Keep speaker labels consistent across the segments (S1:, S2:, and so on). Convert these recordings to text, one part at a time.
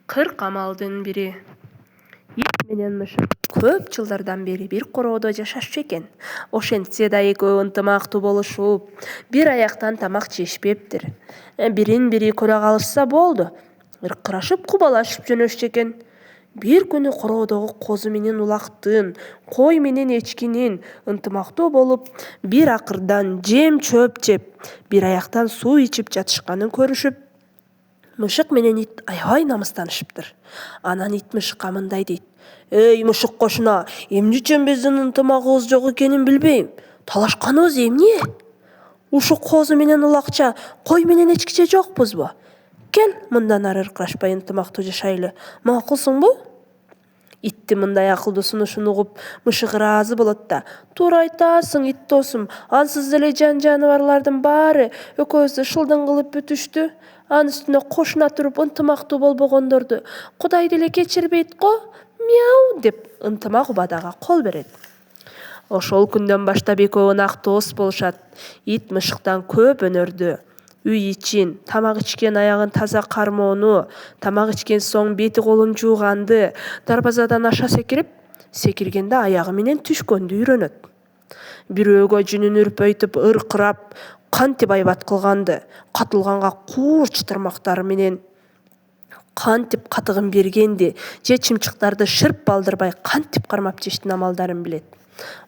S1: Кыр камалдын бири. Ит менен мышык көп жылдардан бери бир короодо жашашчу экен. Ошентсе да экөө ынтымактуу болушуп, бир аяктан тамак жешпептир. Бирин бири көрө калышса болду, ыркырашып кубалашып жөнөшчү экен. Бир күнү короодогу козу менен улактын, кой менен эчкинин ынтымактуу болуп, бир акырдан жем чөп жеп, бир аяктан суу ичип жатышканын көрүшүп, мышык менен ит аябай намыстанышыптыр. Анан ит мышыкка мындай дейт: «Эй, мышык кошуна, эмне үчүн биздин ынтымагыбыз жок экенин билбейм. Талашканыбыз эмне? Ушу козу менен улакча, кой менен эчкиче жокпузбу? Кел, мындан ары ыркырашпай ынтымактуу жашайлы. Макулсуңбу?» Иттин мындай акылдуу сунушун угуп, мышык ыраазы болот да: «Туура айтасың, ит досум. Ансыз деле жаныбарлардын баары экөөбүздү шылдың кылып бүтүштү. Анын үстүнө кошуна туруп ынтымактуу болбогондорду Кудай деле кечирбейт го. Мяу!» деп ынтымак убадага кол берет. Ошол күндөн баштап экөө ынак дос болушат. Ит мышыктан көп өнөрдү. Үй ичин, тамак ичкен аягын таза кармоону, тамак ичкен соң бети колун жууганды, дарбазадан аша секиргенде аягы менен түшкөндү үйрөнөт. Бирөөгө жүнүн үрпөйтүп, ыркырап, кантип айбат кылганды, катылганга куурч тырмактары менен кантип катыгын бергенди, же чымчыктарды шырп балдырбай кантип кармап жештин амалдарын билет.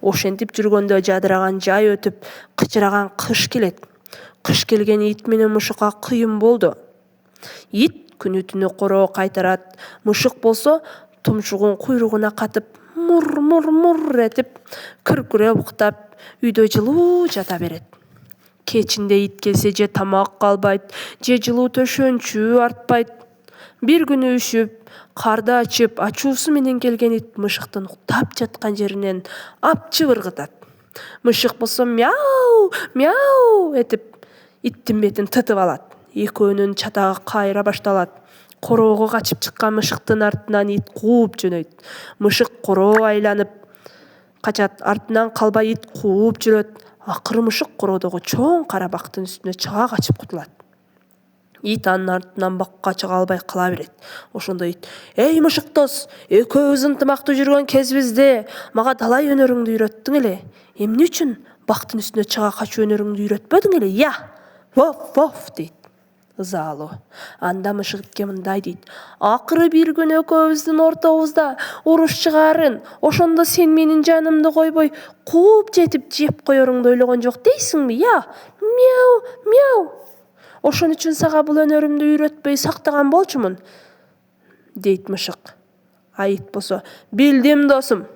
S1: Ошентип жүргөндө жадыраган жай өтүп, кычыраган кыш келет. Кыш келгени ит менен мышыкка кыйын болду. Ит күнү-түнү короо кайтарат, мышык болсо тумшугун куйругуна катып, мур этип, күркүрөп уктап, үйдө жылуу жата берет. Кечинде ит келсе же тамак калбайт, же жылуу төшөнчү артпайт. Бир күнү үшүп, карды ачып, ачуусу менен келген ит мышыктын уктап жаткан жеринен апчып ыргытат. Мышык болсо мяу, мяу этип, иттин бетин тытып алат. Экөөнүн чатагы кайра башталат. Короого качып чыккан мышыктын артынан ит кууп жөнөйт. Мышык короо айланып качат, артынан калбай ит кууп жүрөт. Акыры мышык короодогу чоң кара бактын үстүнө чыга качып кутулат. Ит анын артынан бакка чыга албай кала берет. Ошондо ит: «Эй, мышык дос, экөөбүз ынтымактуу жүргөн кезибизде мага далай өнөрүңдү үйрөттүң эле. Эмне үчүн бактын үстүнө чыга качуу өнөрүңдү үйрөтпөдүң эле, я? Воф, дейт ызалуу. Анда мышык итке мындай дейт: «Акыры бир күнү экөөбүздүн ортобузда уруш чыгаарын, ошондо сен менин жанымды койбой кууп жетип жеп коеруңду ойлогон жок дейсиңби, я? Мяу, мяу. Ошон үчүн сага бул өнөрүмдү үйрөтпөй сактаган болчумун», дейт мышык. А ит болсо: «Билдим, досум.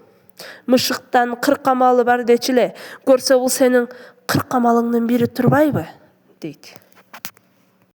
S1: Мышыктан 40 амалы бар дечиле. Көрсө бул сенин 40 амалыңдын бири турбайбы?» дейт.